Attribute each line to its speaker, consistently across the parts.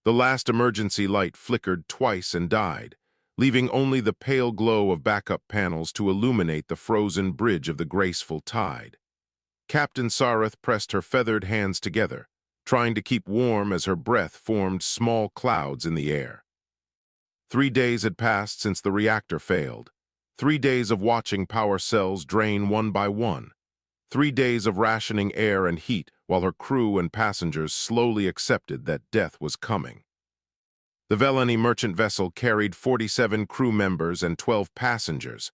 Speaker 1: The last emergency light flickered twice and died, leaving only the pale glow of backup panels to illuminate the frozen bridge of the graceful tide. Captain Sareth pressed her feathered hands together, trying to keep warm as her breath formed small clouds in the air. 3 days had passed since the reactor failed. 3 days of watching power cells drain one by one. 3 days of rationing air and heat while her crew and passengers slowly accepted that death was coming. The Velani merchant vessel carried 47 crew members and 12 passengers.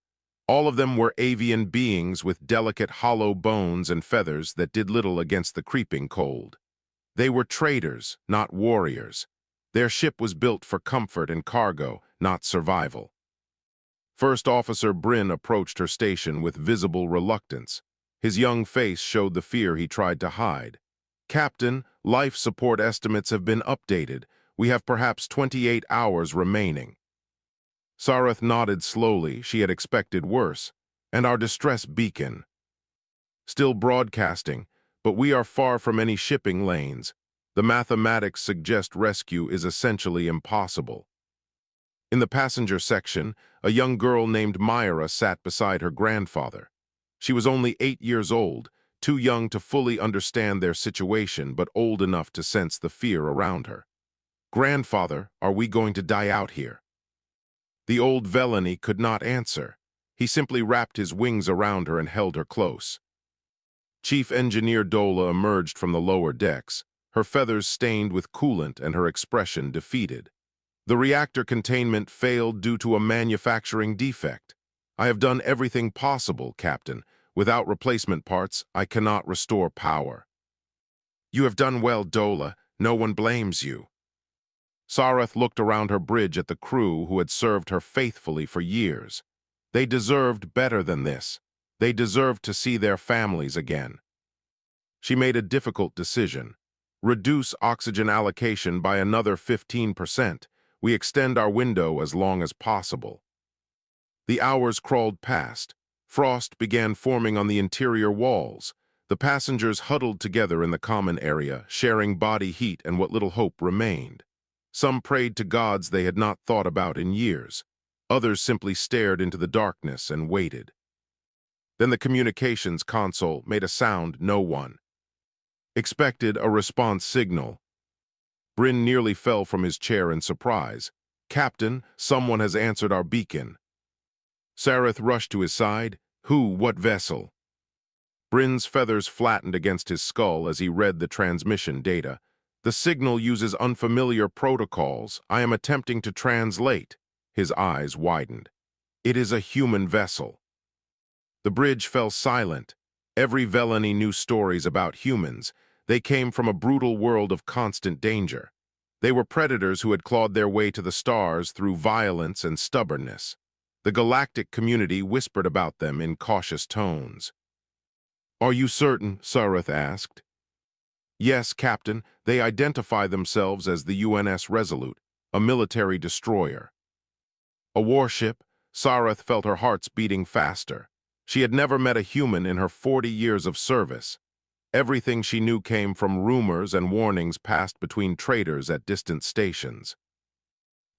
Speaker 1: All of them were avian beings with delicate hollow bones and feathers that did little against the creeping cold. They were traders, not warriors. Their ship was built for comfort and cargo, not survival. First Officer Bryn approached her station with visible reluctance. His young face showed the fear he tried to hide. "Captain, life support estimates have been updated. We have perhaps 28 hours remaining." Sareth nodded slowly. She had expected worse. "And our distress beacon?" "Still broadcasting, but we are far from any shipping lanes. The mathematics suggest rescue is essentially impossible." In the passenger section, a young girl named Myra sat beside her grandfather. She was only 8 years old, too young to fully understand their situation, but old enough to sense the fear around her. "Grandfather, are we going to die out here?" The old Velani could not answer. He simply wrapped his wings around her and held her close. Chief Engineer Dola emerged from the lower decks, her feathers stained with coolant and her expression defeated. "The reactor containment failed due to a manufacturing defect. I have done everything possible, Captain. Without replacement parts, I cannot restore power." "You have done well, Dola. No one blames you." Sareth looked around her bridge at the crew who had served her faithfully for years. They deserved better than this. They deserved to see their families again. She made a difficult decision. Reduce oxygen allocation by another 15%. We extend our window as long as possible. The hours crawled past. Frost began forming on the interior walls. The passengers huddled together in the common area, sharing body heat and what little hope remained. Some prayed to gods they had not thought about in years. Others simply stared into the darkness and waited. Then the communications console made a sound no one expected, a response signal. Bryn nearly fell from his chair in surprise. "Captain, someone has answered our beacon." Sareth rushed to his side. "Who? What vessel?" Bryn's feathers flattened against his skull as he read the transmission data. "The signal uses unfamiliar protocols. I am attempting to translate." His eyes widened. "It is a human vessel." The bridge fell silent. Every Velani knew stories about humans. They came from a brutal world of constant danger. They were predators who had clawed their way to the stars through violence and stubbornness. The galactic community whispered about them in cautious tones. "Are you certain?" Sareth asked. "Yes, Captain. They identify themselves as the UNS Resolute, a military destroyer." A warship? Sareth felt her hearts beating faster. She had never met a human in her 40 years of service. Everything she knew came from rumors and warnings passed between traders at distant stations.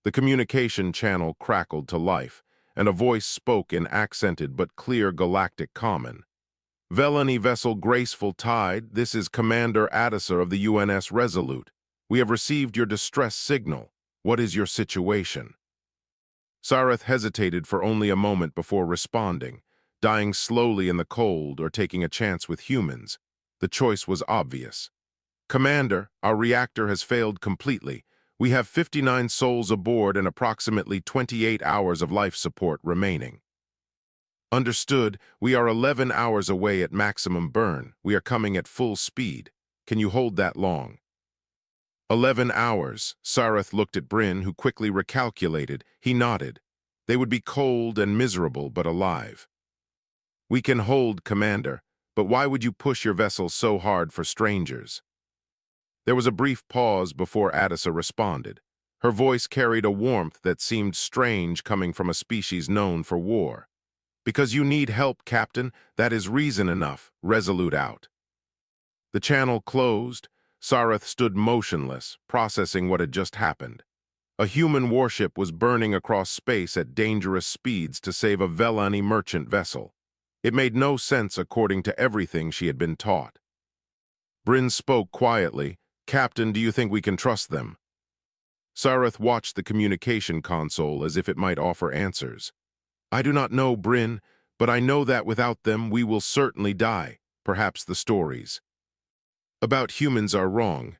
Speaker 1: The communication channel crackled to life, and a voice spoke in accented but clear galactic common. "Velani vessel Graceful Tide, this is Commander Addisar of the UNS Resolute. We have received your distress signal. What is your situation?" Sareth hesitated for only a moment before responding, dying slowly in the cold or taking a chance with humans. The choice was obvious. "Commander, our reactor has failed completely. We have 59 souls aboard and approximately 28 hours of life support remaining." "Understood. We are 11 hours away at maximum burn. We are coming at full speed. Can you hold that long?" 11 hours. Sareth looked at Bryn, who quickly recalculated. He nodded. They would be cold and miserable, but alive. "We can hold, Commander. But why would you push your vessel so hard for strangers?" There was a brief pause before Addisar responded. Her voice carried a warmth that seemed strange coming from a species known for war. "Because you need help, Captain. That is reason enough. Resolute out." The channel closed. Sareth stood motionless, processing what had just happened. A human warship was burning across space at dangerous speeds to save a Velani merchant vessel. It made no sense according to everything she had been taught. Bryn spoke quietly. "Captain, do you think we can trust them?" Sareth watched the communication console as if it might offer answers. "I do not know, Bryn, but I know that without them we will certainly die. Perhaps the stories about humans are wrong."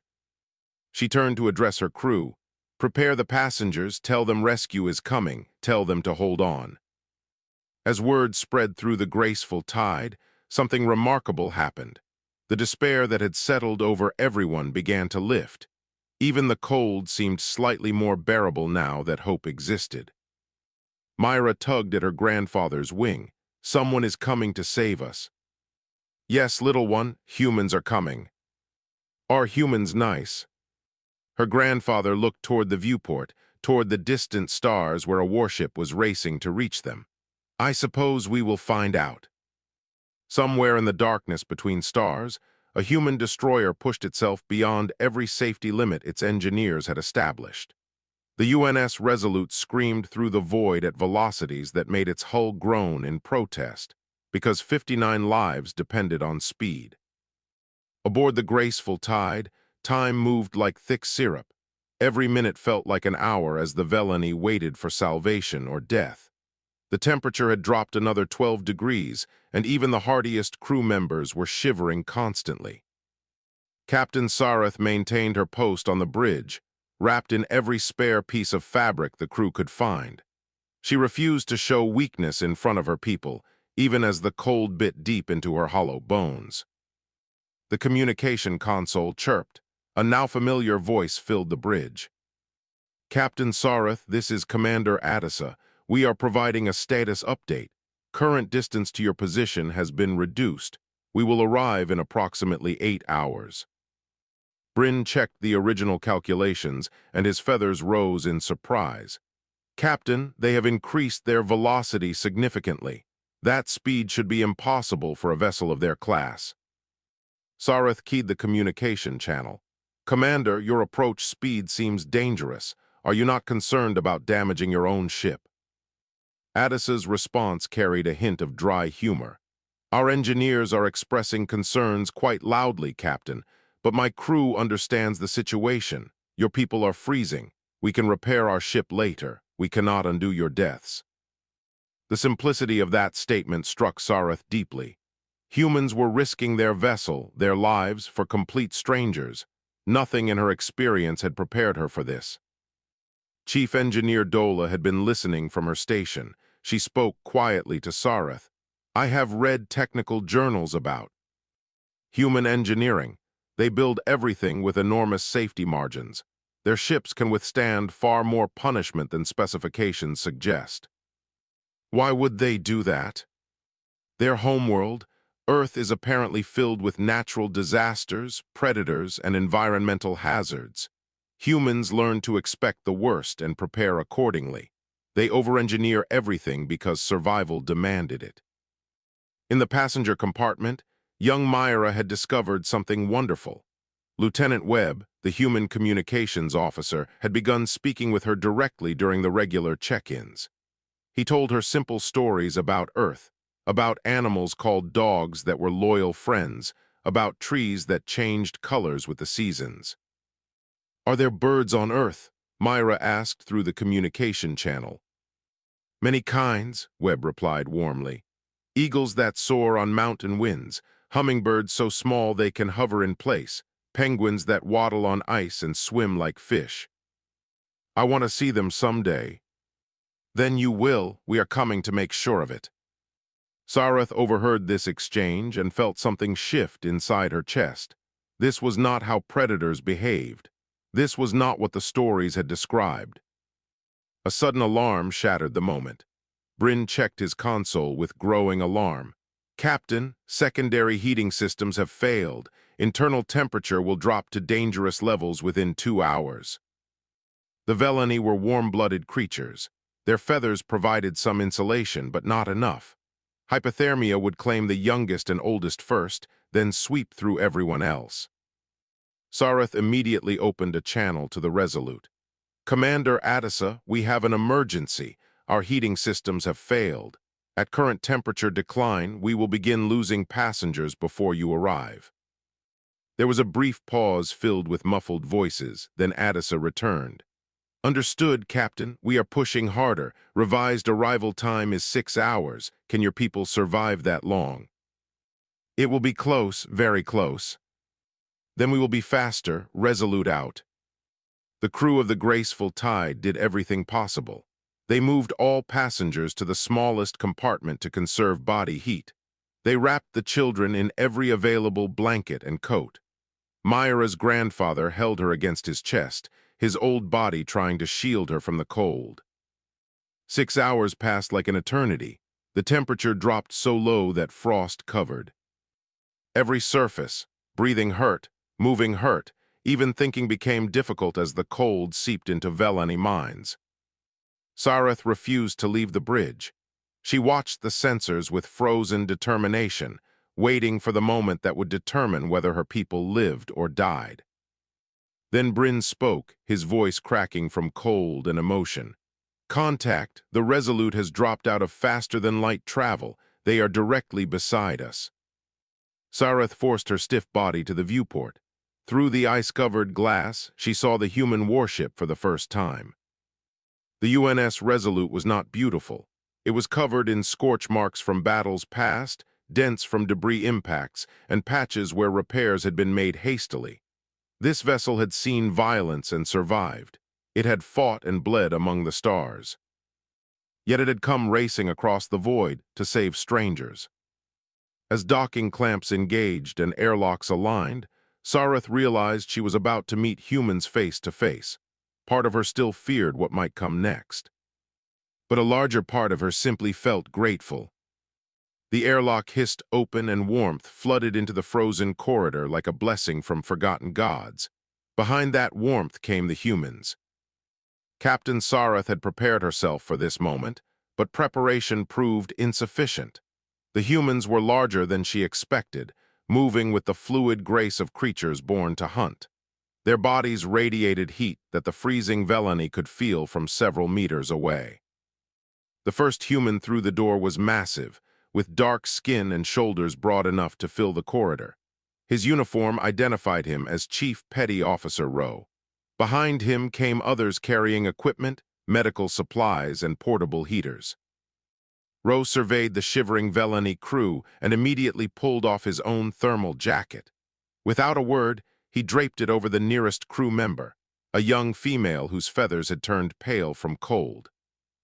Speaker 1: She turned to address her crew. "Prepare the passengers, tell them rescue is coming, tell them to hold on." As word spread through the graceful tide, something remarkable happened. The despair that had settled over everyone began to lift. Even the cold seemed slightly more bearable now that hope existed. Myra tugged at her grandfather's wing. "Someone is coming to save us." "Yes, little one, humans are coming." "Are humans nice?" Her grandfather looked toward the viewport, toward the distant stars where a warship was racing to reach them. "I suppose we will find out." Somewhere in the darkness between stars, a human destroyer pushed itself beyond every safety limit its engineers had established. The UNS Resolute screamed through the void at velocities that made its hull groan in protest, because 59 lives depended on speed. Aboard the graceful tide, time moved like thick syrup. Every minute felt like an hour as the Velani waited for salvation or death. The temperature had dropped another 12 degrees, and even the hardiest crew members were shivering constantly. Captain Sareth maintained her post on the bridge, wrapped in every spare piece of fabric the crew could find. She refused to show weakness in front of her people, even as the cold bit deep into her hollow bones. The communication console chirped. A now familiar voice filled the bridge. "Captain Sareth, this is Commander Addisa. We are providing a status update. Current distance to your position has been reduced. We will arrive in approximately 8 hours. Bryn checked the original calculations, and his feathers rose in surprise. "Captain, they have increased their velocity significantly. That speed should be impossible for a vessel of their class." Sareth keyed the communication channel. "Commander, your approach speed seems dangerous. Are you not concerned about damaging your own ship?" Addisa's response carried a hint of dry humor. "Our engineers are expressing concerns quite loudly, Captain, but my crew understands the situation. Your people are freezing. We can repair our ship later. We cannot undo your deaths." The simplicity of that statement struck Sareth deeply. Humans were risking their vessel, their lives, for complete strangers. Nothing in her experience had prepared her for this. Chief Engineer Dola had been listening from her station. She spoke quietly to Sareth. "I have read technical journals about human engineering. They build everything with enormous safety margins. Their ships can withstand far more punishment than specifications suggest." "Why would they do that?" "Their homeworld, Earth, is apparently filled with natural disasters, predators, and environmental hazards. Humans learn to expect the worst and prepare accordingly. They over-engineer everything because survival demanded it." In the passenger compartment, young Myra had discovered something wonderful. Lieutenant Webb, the human communications officer, had begun speaking with her directly during the regular check-ins. He told her simple stories about Earth, about animals called dogs that were loyal friends, about trees that changed colors with the seasons. "Are there birds on Earth?" Myra asked through the communication channel. "Many kinds," Webb replied warmly. "Eagles that soar on mountain winds, hummingbirds so small they can hover in place, penguins that waddle on ice and swim like fish. I want to see them someday." "Then you will. We are coming to make sure of it." Sareth overheard this exchange and felt something shift inside her chest. This was not how predators behaved. This was not what the stories had described. A sudden alarm shattered the moment. Bryn checked his console with growing alarm. "Captain, secondary heating systems have failed. Internal temperature will drop to dangerous levels within 2 hours." The Velani were warm-blooded creatures. Their feathers provided some insulation, but not enough. Hypothermia would claim the youngest and oldest first, then sweep through everyone else. Sareth immediately opened a channel to the Resolute. "Commander Adisa, we have an emergency. Our heating systems have failed. At current temperature decline, we will begin losing passengers before you arrive." There was a brief pause filled with muffled voices, then Adisa returned. "Understood, Captain. We are pushing harder. Revised arrival time is 6 hours. Can your people survive that long?" "It will be close, very close." "Then we will be faster. Resolute out." The crew of the Graceful Tide did everything possible. They moved all passengers to the smallest compartment to conserve body heat. They wrapped the children in every available blanket and coat. Myra's grandfather held her against his chest, his old body trying to shield her from the cold. 6 hours passed like an eternity. The temperature dropped so low that frost covered. Every surface, breathing hurt, moving hurt, even thinking became difficult as the cold seeped into Velani minds. Sareth refused to leave the bridge. She watched the sensors with frozen determination, waiting for the moment that would determine whether her people lived or died. Then Bryn spoke, his voice cracking from cold and emotion. "Contact, the Resolute has dropped out of faster-than-light travel. They are directly beside us." Sareth forced her stiff body to the viewport. Through the ice-covered glass, she saw the human warship for the first time. The UNS Resolute was not beautiful. It was covered in scorch marks from battles past, dents from debris impacts, and patches where repairs had been made hastily. This vessel had seen violence and survived. It had fought and bled among the stars. Yet it had come racing across the void to save strangers. As docking clamps engaged and airlocks aligned, Sareth realized she was about to meet humans face to face. Part of her still feared what might come next. But a larger part of her simply felt grateful. The airlock hissed open and warmth flooded into the frozen corridor like a blessing from forgotten gods. Behind that warmth came the humans. Captain Sareth had prepared herself for this moment, but preparation proved insufficient. The humans were larger than she expected, moving with the fluid grace of creatures born to hunt. Their bodies radiated heat that the freezing Velani could feel from several meters away. The first human through the door was massive, with dark skin and shoulders broad enough to fill the corridor. His uniform identified him as Chief Petty Officer Rowe. Behind him came others carrying equipment, medical supplies, and portable heaters. Rowe surveyed the shivering Velani crew and immediately pulled off his own thermal jacket. Without a word, he draped it over the nearest crew member, a young female whose feathers had turned pale from cold.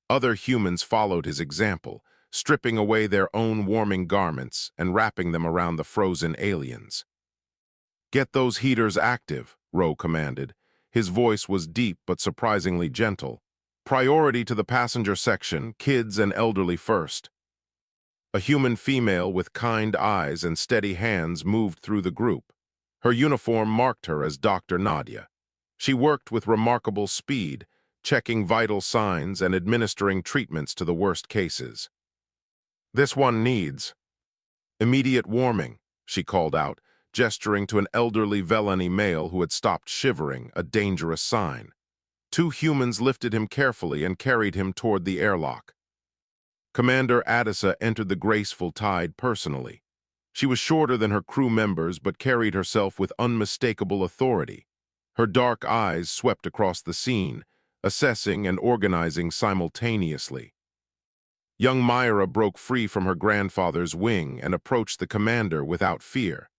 Speaker 1: Other humans followed his example, stripping away their own warming garments and wrapping them around the frozen aliens. "Get those heaters active," Rowe commanded. His voice was deep but surprisingly gentle. "Priority to the passenger section, kids and elderly first." A human female with kind eyes and steady hands moved through the group. Her uniform marked her as Dr. Nadia. She worked with remarkable speed, checking vital signs and administering treatments to the worst cases. "This one needs immediate warming," she called out, gesturing to an elderly Velani male who had stopped shivering, a dangerous sign. Two humans lifted him carefully and carried him toward the airlock. Commander Adisa entered the Graceful Tide personally. She was shorter than her crew members but carried herself with unmistakable authority. Her dark eyes swept across the scene, assessing and organizing simultaneously. Young Myra broke free from her grandfather's wing and approached the commander without fear.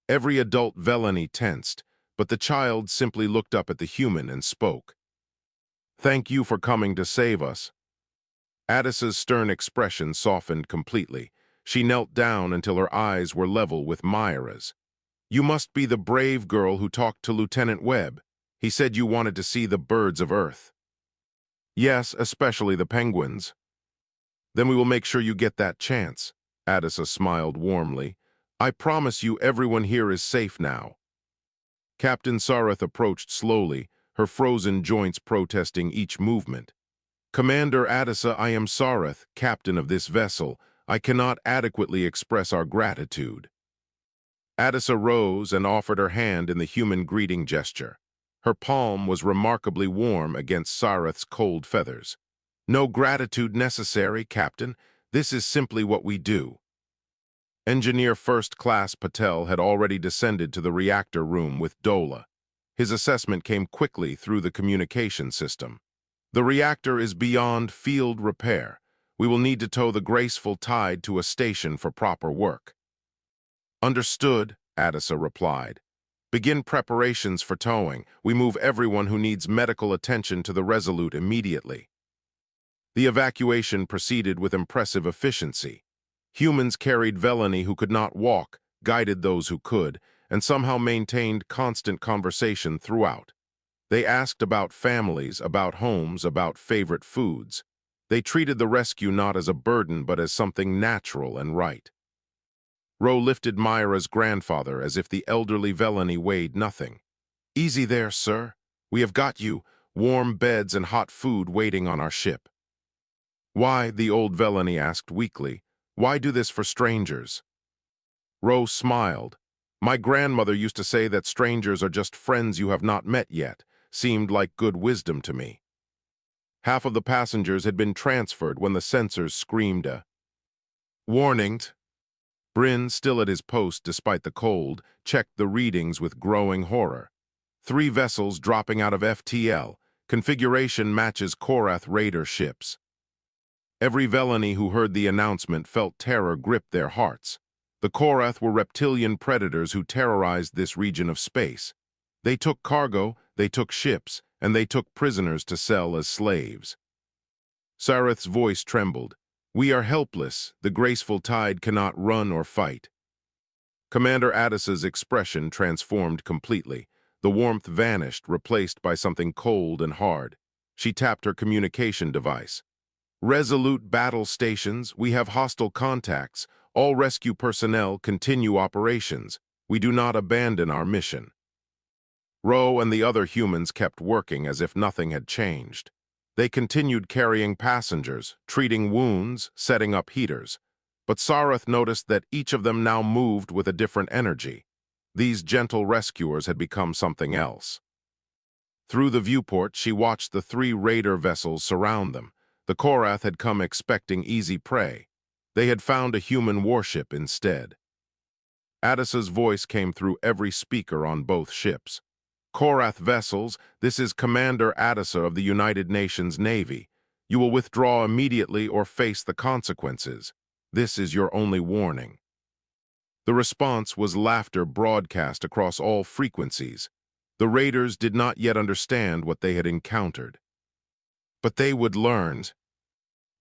Speaker 1: Every adult Velani tensed, but the child simply looked up at the human and spoke. "Thank you for coming to save us." Adisa's stern expression softened completely. She knelt down until her eyes were level with Myra's. "You must be the brave girl who talked to Lieutenant Webb. He said you wanted to see the birds of Earth." "Yes, especially the penguins." "Then we will make sure you get that chance." Adisa smiled warmly. "I promise you everyone here is safe now." Captain Sareth approached slowly, her frozen joints protesting each movement. "Commander Adisa, I am Sareth, captain of this vessel. I cannot adequately express our gratitude." Adisa rose and offered her hand in the human greeting gesture. Her palm was remarkably warm against Sareth's cold feathers. "No gratitude necessary, Captain. This is simply what we do." Engineer First Class Patel had already descended to the reactor room with Dola. His assessment came quickly through the communication system. "The reactor is beyond field repair. We will need to tow the graceful tide to a station for proper work." "Understood," Adisa replied. "Begin preparations for towing. We move everyone who needs medical attention to the Resolute immediately." The evacuation proceeded with impressive efficiency. Humans carried Velani who could not walk, guided those who could, and somehow maintained constant conversation throughout. They asked about families, about homes, about favorite foods. They treated the rescue not as a burden but as something natural and right. Ro lifted Myra's grandfather as if the elderly Velani weighed nothing. "Easy there, sir. We have got you, warm beds and hot food waiting on our ship." "Why," the old Velani asked weakly, "why do this for strangers?" Ro smiled. "My grandmother used to say that strangers are just friends you have not met yet. Seemed like good wisdom to me." Half of the passengers had been transferred when the sensors screamed a warning. Bryn, still at his post despite the cold, checked the readings with growing horror. 3 vessels dropping out of FTL. Configuration matches Korath Raider ships. Every Velani who heard the announcement felt terror grip their hearts. The Korath were reptilian predators who terrorized this region of space. They took cargo, they took ships, and they took prisoners to sell as slaves. Sareth's voice trembled. "We are helpless. The graceful tide cannot run or fight." Commander Adisa's expression transformed completely. The warmth vanished, replaced by something cold and hard. She tapped her communication device. "Resolute battle stations, we have hostile contacts. All rescue personnel continue operations. We do not abandon our mission." Ro and the other humans kept working as if nothing had changed. They continued carrying passengers, treating wounds, setting up heaters. But Sareth noticed that each of them now moved with a different energy. These gentle rescuers had become something else. Through the viewport, she watched the 3 raider vessels surround them. The Korath had come expecting easy prey. They had found a human warship instead. Adisa's voice came through every speaker on both ships. "Korath vessels, this is Commander Adisa of the United Nations Navy. You will withdraw immediately or face the consequences. This is your only warning." The response was laughter broadcast across all frequencies. The raiders did not yet understand what they had encountered. But they would learn.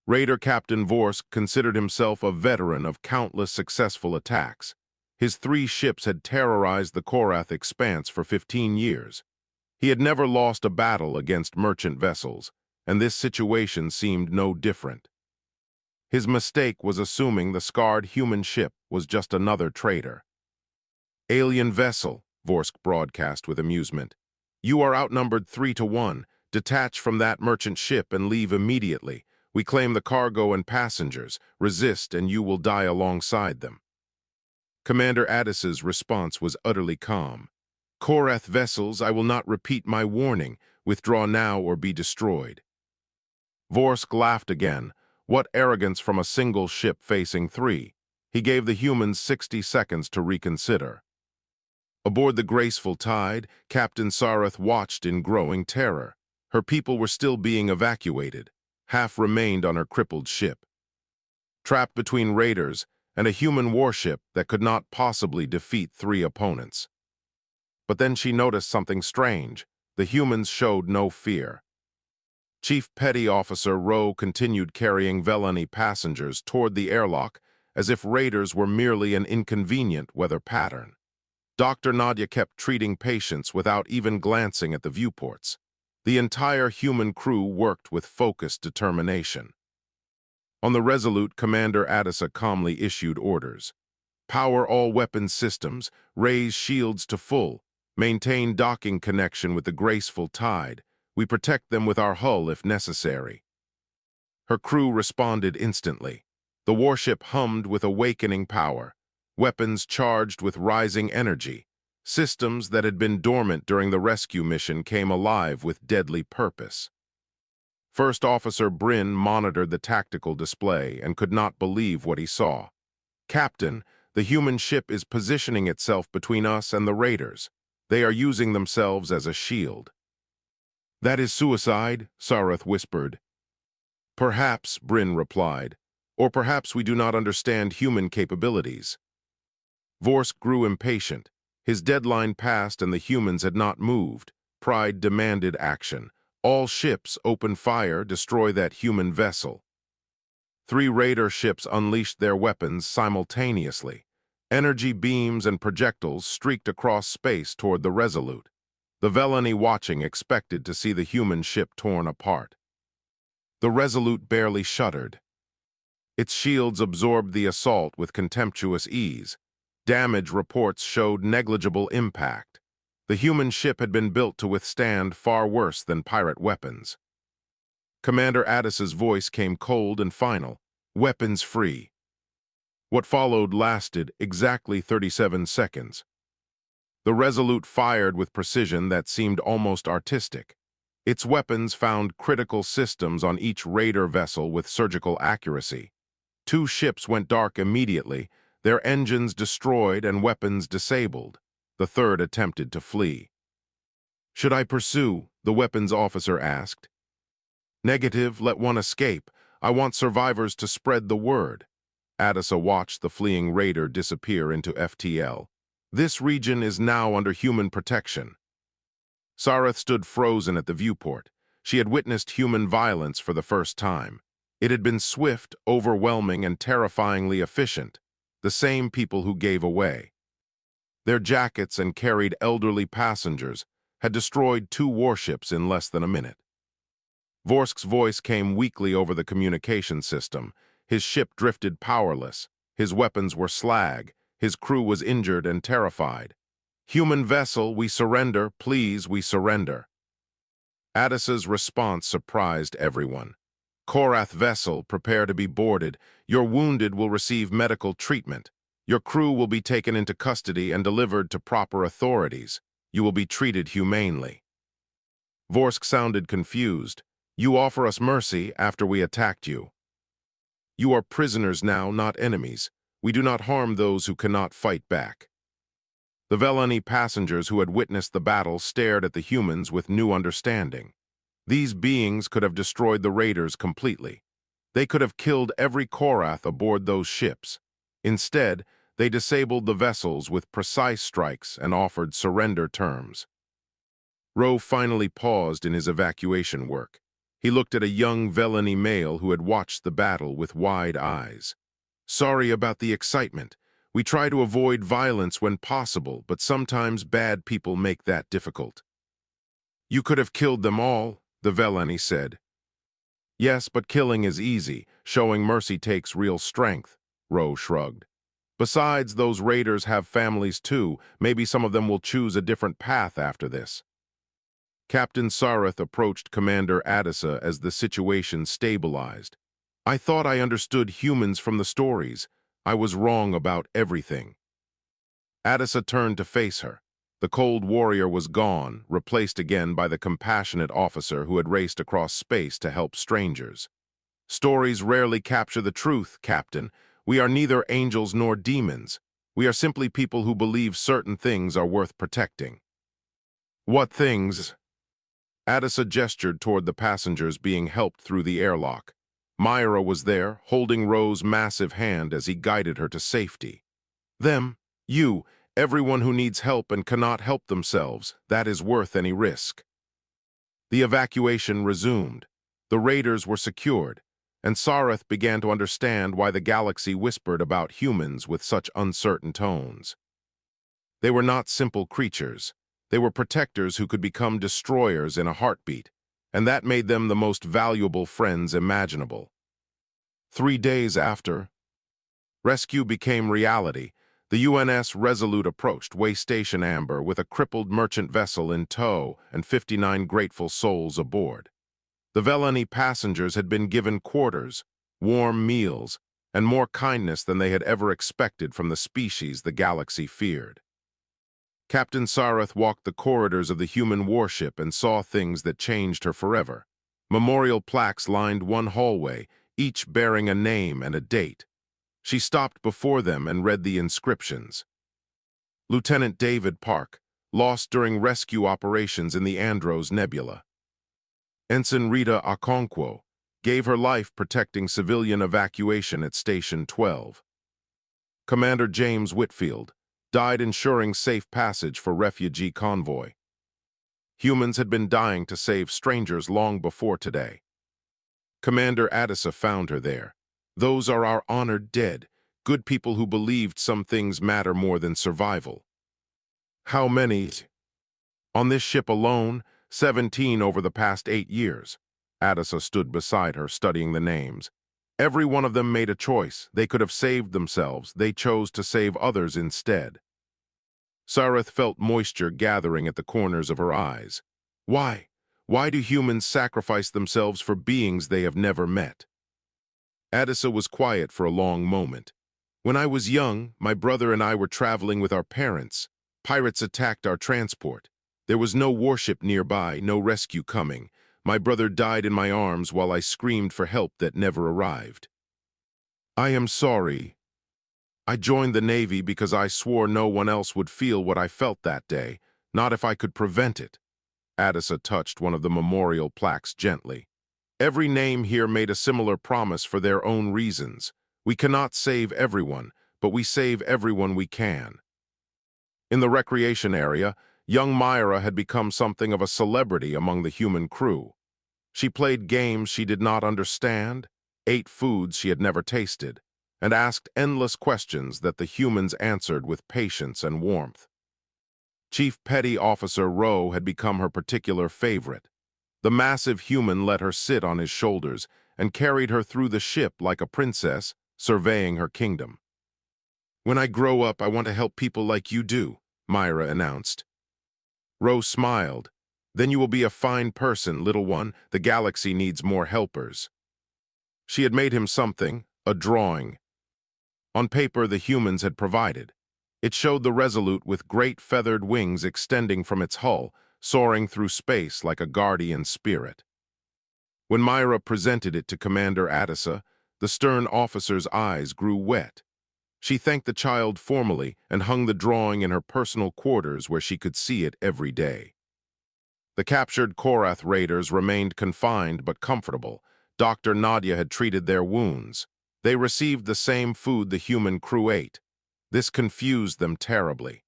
Speaker 1: Raider Captain Vorsk considered himself a veteran of countless successful attacks. His 3 ships had terrorized the Korath expanse for 15 years. He had never lost a battle against merchant vessels, and this situation seemed no different. His mistake was assuming the scarred human ship was just another trader. "Alien vessel," Vorsk broadcast with amusement. "You are outnumbered 3 to 1. Detach from that merchant ship and leave immediately. We claim the cargo and passengers. Resist and you will die alongside them." Commander Adisa's response was utterly calm. "Korath vessels, I will not repeat my warning. Withdraw now or be destroyed." Vorsk laughed again. What arrogance from a single ship facing 3. He gave the humans 60 seconds to reconsider. Aboard the graceful tide, Captain Sareth watched in growing terror. Her people were still being evacuated. Half remained on her crippled ship. Trapped between raiders and a human warship that could not possibly defeat 3 opponents. But then she noticed something strange. The humans showed no fear. Chief Petty Officer Ro continued carrying Velani passengers toward the airlock as if raiders were merely an inconvenient weather pattern. Dr. Nadia kept treating patients without even glancing at the viewports. The entire human crew worked with focused determination. On the Resolute, Commander Adisa calmly issued orders. "Power all weapons systems, raise shields to full, maintain docking connection with the graceful tide. We protect them with our hull if necessary." Her crew responded instantly. The warship hummed with awakening power. weapons charged with rising energy. Systems that had been dormant during the rescue mission came alive with deadly purpose. First Officer Bryn monitored the tactical display and could not believe what he saw. "Captain, the human ship is positioning itself between us and the raiders. They are using themselves as a shield." "That is suicide," Sareth whispered. "Perhaps," Bryn replied, "or perhaps we do not understand human capabilities." Vorsk grew impatient. His deadline passed and the humans had not moved. Pride demanded action. "All ships open fire, destroy that human vessel." 3 raider ships unleashed their weapons simultaneously. Energy beams and projectiles streaked across space toward the Resolute. The Velani watching expected to see the human ship torn apart. The Resolute barely shuddered. Its shields absorbed the assault with contemptuous ease. Damage reports showed negligible impact. The human ship had been built to withstand far worse than pirate weapons. Commander Addis's voice came cold and final. "Weapons free." What followed lasted exactly 37 seconds. The Resolute fired with precision that seemed almost artistic. Its weapons found critical systems on each raider vessel with surgical accuracy. 2 ships went dark immediately, their engines destroyed and weapons disabled. The third attempted to flee. "Should I pursue?" the weapons officer asked. "Negative, let one escape. I want survivors to spread the word." Addisa watched the fleeing raider disappear into FTL. "This region is now under human protection." Sareth stood frozen at the viewport. She had witnessed human violence for the first time. It had been swift, overwhelming, and terrifyingly efficient. The same people who gave away. Their jackets and carried elderly passengers had destroyed 2 warships in less than a minute. Vorsk's voice came weakly over the communication system. His ship drifted powerless. His weapons were slag. His crew was injured and terrified. "Human vessel, we surrender. Please, we surrender." Addisa's response surprised everyone. "Korath vessel, prepare to be boarded. Your wounded will receive medical treatment. Your crew will be taken into custody and delivered to proper authorities. You will be treated humanely." Vorsk sounded confused. "You offer us mercy after we attacked you." "You are prisoners now, not enemies. We do not harm those who cannot fight back." The Velani passengers who had witnessed the battle stared at the humans with new understanding. These beings could have destroyed the raiders completely. They could have killed every Korath aboard those ships. Instead, they disabled the vessels with precise strikes and offered surrender terms. Rowe finally paused in his evacuation work. He looked at a young Velani male who had watched the battle with wide eyes. "Sorry about the excitement. We try to avoid violence when possible, but sometimes bad people make that difficult." "You could have killed them all," the Velani said. "Yes, but killing is easy. Showing mercy takes real strength," Rowe shrugged. "Besides, those raiders have families too. Maybe some of them will choose a different path after this." Captain Sareth approached Commander Addisa as the situation stabilized. "I thought I understood humans from the stories. I was wrong about everything." Addisa turned to face her. The cold warrior was gone, replaced again by the compassionate officer who had raced across space to help strangers. "Stories rarely capture the truth, Captain. We are neither angels nor demons. We are simply people who believe certain things are worth protecting." "What things?" Addisa gestured toward the passengers being helped through the airlock. Myra was there, holding Rowe's massive hand as he guided her to safety. "Them, you, everyone who needs help and cannot help themselves, that is worth any risk." The evacuation resumed. The raiders were secured, and Sareth began to understand why the galaxy whispered about humans with such uncertain tones. They were not simple creatures. They were protectors who could become destroyers in a heartbeat, and that made them the most valuable friends imaginable. 3 days after rescue became reality, the UNS Resolute approached Way Station Amber with a crippled merchant vessel in tow and 59 grateful souls aboard. The Velani passengers had been given quarters, warm meals, and more kindness than they had ever expected from the species the galaxy feared. Captain Sareth walked the corridors of the human warship and saw things that changed her forever. Memorial plaques lined one hallway, each bearing a name and a date. She stopped before them and read the inscriptions. Lieutenant David Park, lost during rescue operations in the Andros Nebula. Ensign Rita Okonkwo gave her life protecting civilian evacuation at Station 12. Commander James Whitfield died ensuring safe passage for refugee convoy. Humans had been dying to save strangers long before today. Commander Addisa found her there. Those are our honored dead, good people who believed some things matter more than survival. How many? On this ship alone, 17 over the past 8 years. Addisa stood beside her, studying the names. Every one of them made a choice. They could have saved themselves. They chose to save others instead. Sareth felt moisture gathering at the corners of her eyes. Why? Why do humans sacrifice themselves for beings they have never met? Addisa was quiet for a long moment. When I was young, my brother and I were traveling with our parents. Pirates attacked our transport. There was no warship nearby, no rescue coming. My brother died in my arms while I screamed for help that never arrived. I am sorry. I joined the Navy because I swore no one else would feel what I felt that day, not if I could prevent it. Addisa touched one of the memorial plaques gently. Every name here made a similar promise for their own reasons. We cannot save everyone, but we save everyone we can. In the recreation area, young Myra had become something of a celebrity among the human crew. She played games she did not understand, ate foods she had never tasted, and asked endless questions that the humans answered with patience and warmth. Chief Petty Officer Rowe had become her particular favorite. The massive human let her sit on his shoulders and carried her through the ship like a princess, surveying her kingdom. When I grow up, I want to help people like you do, Myra announced. Rowe smiled. Then you will be a fine person, little one. The galaxy needs more helpers. She had made him something, a drawing. On paper, the humans had provided. It showed the Resolute with great feathered wings extending from its hull, soaring through space like a guardian spirit. When Myra presented it to Commander Addisa, the stern officer's eyes grew wet. She thanked the child formally and hung the drawing in her personal quarters where she could see it every day. The captured Korath raiders remained confined but comfortable. Dr. Nadia had treated their wounds. They received the same food the human crew ate. This confused them terribly.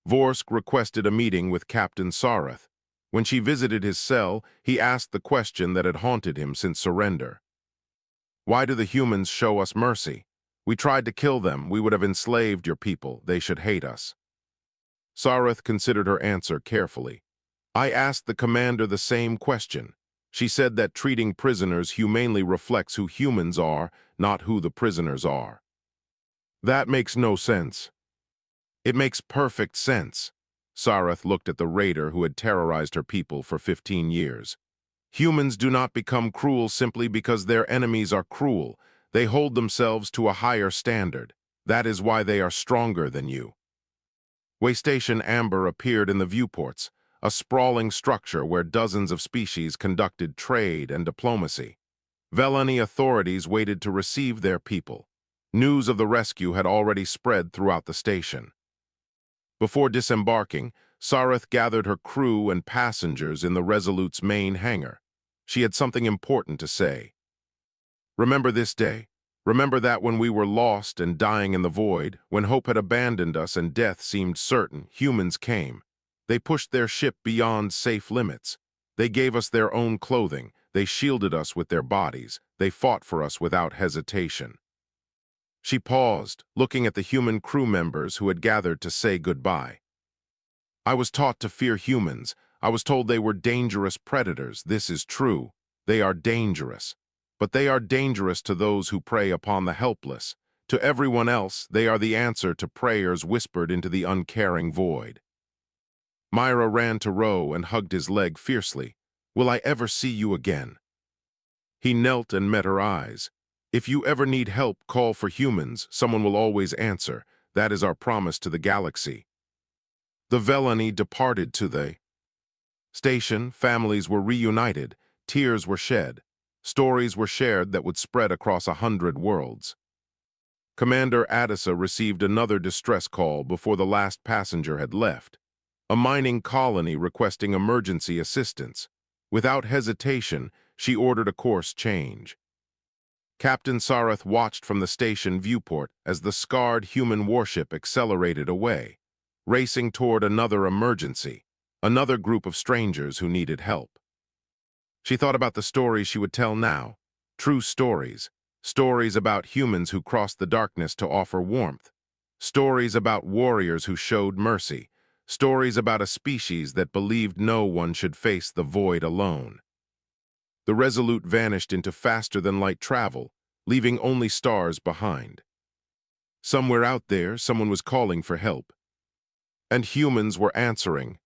Speaker 1: Vorsk requested a meeting with Captain Sareth. When she visited his cell, he asked the question that had haunted him since surrender. Why do the humans show us mercy? We tried to kill them. We would have enslaved your people. They should hate us. Sareth considered her answer carefully. I asked the commander the same question. She said that treating prisoners humanely reflects who humans are, not who the prisoners are. That makes no sense. It makes perfect sense. Sareth looked at the raider who had terrorized her people for 15 years. Humans do not become cruel simply because their enemies are cruel. They hold themselves to a higher standard. That is why they are stronger than you. Waystation Amber appeared in the viewports, a sprawling structure where dozens of species conducted trade and diplomacy. Velani authorities waited to receive their people. News of the rescue had already spread throughout the station. Before disembarking, Sareth gathered her crew and passengers in the Resolute's main hangar. She had something important to say. Remember this day. Remember that when we were lost and dying in the void, when hope had abandoned us and death seemed certain, humans came. They pushed their ship beyond safe limits. They gave us their own clothing. They shielded us with their bodies. They fought for us without hesitation. She paused, looking at the human crew members who had gathered to say goodbye. I was taught to fear humans. I was told they were dangerous predators. This is true. They are dangerous. But they are dangerous to those who prey upon the helpless. To everyone else, they are the answer to prayers whispered into the uncaring void. Myra ran to Rowe and hugged his leg fiercely. Will I ever see you again? He knelt and met her eyes. If you ever need help, call for humans. Someone will always answer. That is our promise to the galaxy. The Velani departed to the station. Families were reunited. Tears were shed. Stories were shared that would spread across 100 worlds. Commander Addisa received another distress call before the last passenger had left. A mining colony requesting emergency assistance. Without hesitation, she ordered a course change. Captain Sareth watched from the station viewport as the scarred human warship accelerated away, racing toward another emergency, another group of strangers who needed help. She thought about the stories she would tell now, true stories, stories about humans who crossed the darkness to offer warmth, stories about warriors who showed mercy, stories about a species that believed no one should face the void alone. The Resolute vanished into faster-than-light travel, leaving only stars behind. Somewhere out there, someone was calling for help. And humans were answering,